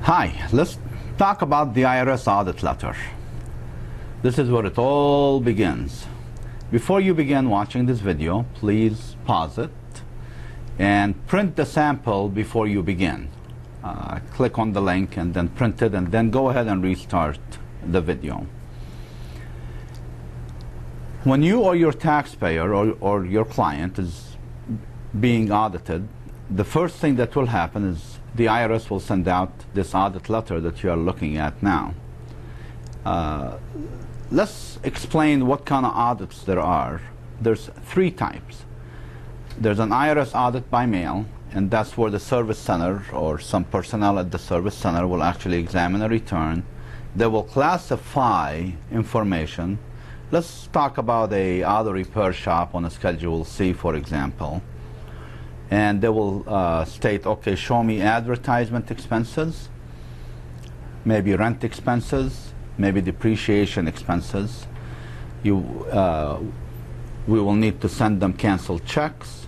Hi, let's talk about the IRS Audit Letter. This is where it all begins. Before you begin watching this video, please pause it and print the sample before you begin. Click on the link and then print it, and then go ahead and restart the video. When you or your taxpayer or your client is being audited, the first thing that will happen is the IRS will send out this audit letter that you are looking at now. Let's explain what kind of audits there are. There's three types. There's an IRS audit by mail, and that's where the service center or some personnel at the service center will actually examine a return. They will classify information. Let's talk about a auto repair shop on a Schedule C, for example. And they will state, okay, show me advertisement expenses, maybe rent expenses, maybe depreciation expenses. We will need to send them canceled checks,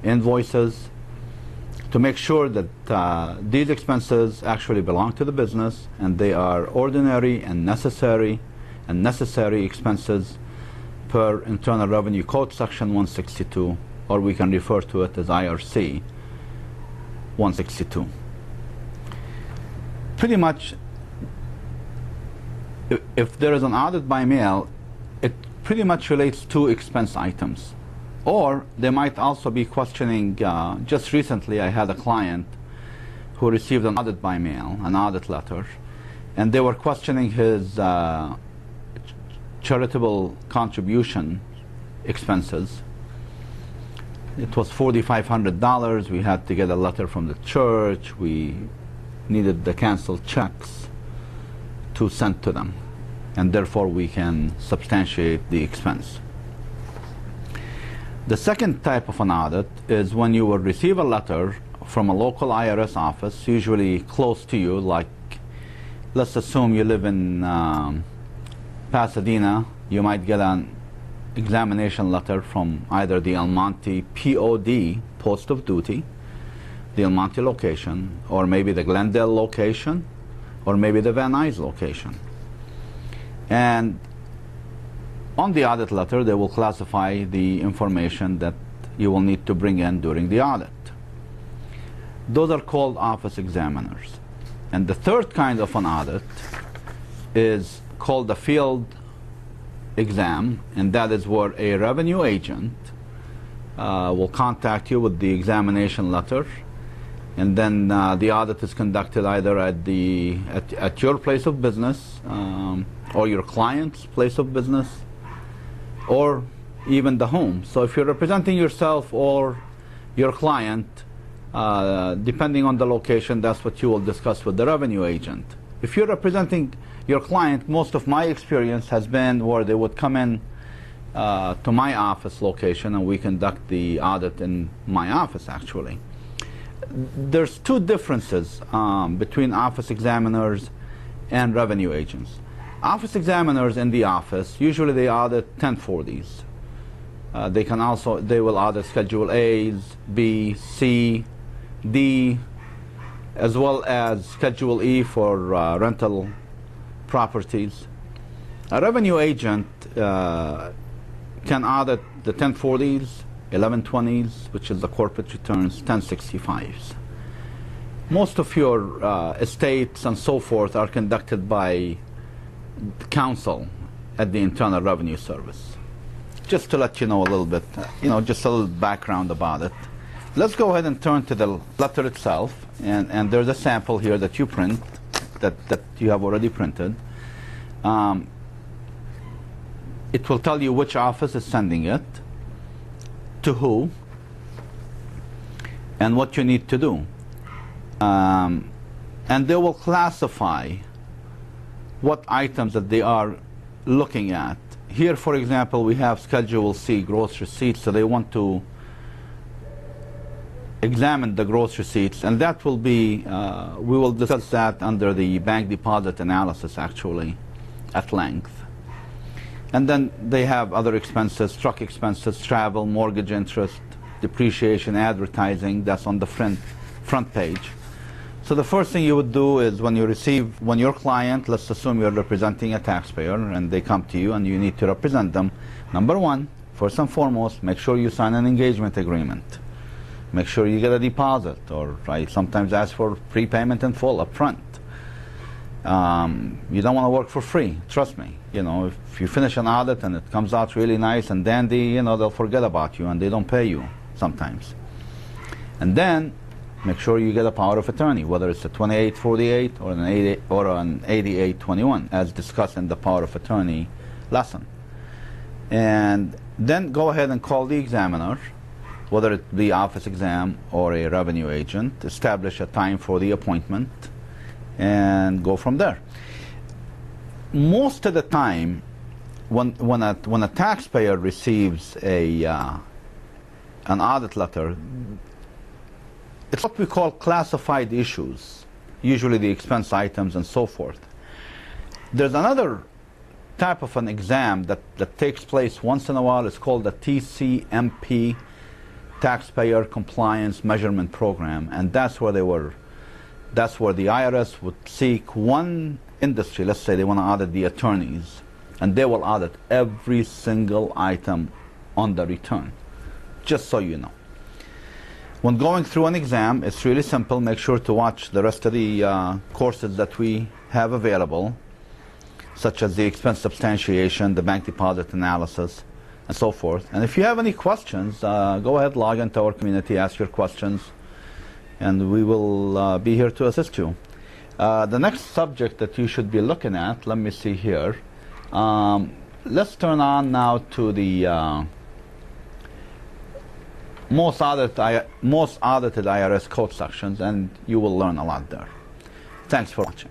invoices, to make sure that these expenses actually belong to the business and they are ordinary and necessary expenses per Internal Revenue Code Section 162, or we can refer to it as IRC 162. Pretty much, if there is an audit by mail, it pretty much relates to expense items. Or they might also be questioning, just recently I had a client who received an audit by mail, an audit letter, and they were questioning his charitable contribution expenses. It was $4,500. We had to get a letter from the church. We needed the canceled checks to send to them, and therefore we can substantiate the expense. The second type of an audit is when you will receive a letter from a local IRS office, usually close to you, like let's assume you live in Pasadena. You might get an examination letter from either the El Monte POD, Post of Duty, the El Monte location, or maybe the Glendale location, or maybe the Van Nuys location. And on the audit letter, they will classify the information that you will need to bring in during the audit. Those are called office examiners. And the third kind of an audit is called the field exam, and that is where a revenue agent will contact you with the examination letter, and then the audit is conducted either at your place of business or your client's place of business, or even the home. So if you're representing yourself or your client, depending on the location, that's what you will discuss with the revenue agent. If you're representing your client, most of my experience has been where they would come in to my office location and we conduct the audit in my office, actually. There's two differences between office examiners and revenue agents. Office examiners in the office, usually they audit 1040s. They will audit Schedule A's, B, C, D, as well as Schedule E for rental properties. A revenue agent can audit the 1040s, 1120s, which is the corporate returns, 1065s. Most of your estates and so forth are conducted by counsel at the Internal Revenue Service. Just to let you know a little bit, just a little background about it. Let's go ahead and turn to the letter itself, and there's a sample here that you print, that you have already printed. It will tell you which office is sending it, to who, and what you need to do. And they will classify what items that they are looking at. Here, for example, we have Schedule C, gross receipts, so they want to examine the gross receipts, and that will be, we will discuss that under the bank deposit analysis, actually, at length. And then they have other expenses, truck expenses, travel, mortgage interest, depreciation, advertising. That's on the front page. So the first thing you would do is when your client, let's assume you're representing a taxpayer and they come to you and you need to represent them, number one, first and foremost, make sure you sign an engagement agreement. Make sure you get a deposit, or I sometimes ask for prepayment in full up front. You don't want to work for free, trust me. You know, if you finish an audit and it comes out really nice and dandy, you know, they'll forget about you and they don't pay you sometimes. And then make sure you get a power of attorney, whether it's a 2848 or an 8821, as discussed in the power of attorney lesson. And then go ahead and call the examiner, whether it be office exam or a revenue agent, establish a time for the appointment, and go from there. Most of the time, when a taxpayer receives an audit letter, it's what we call classified issues, usually the expense items and so forth. There's another type of an exam that takes place once in a while. It's called the TCMP, Taxpayer Compliance Measurement Program, and that's where the IRS would seek one industry. Let's say they want to audit the attorneys, and they will audit every single item on the return, just so you know. When going through an exam, it's really simple. Make sure to watch the rest of the courses that we have available, such as the expense substantiation, the bank deposit analysis, and so forth. And if you have any questions, go ahead, log into our community, ask your questions, and we will be here to assist you. The next subject that you should be looking at, let me see here. Let's turn on now to the most audited IRS code sections, and you will learn a lot there. Thanks for watching.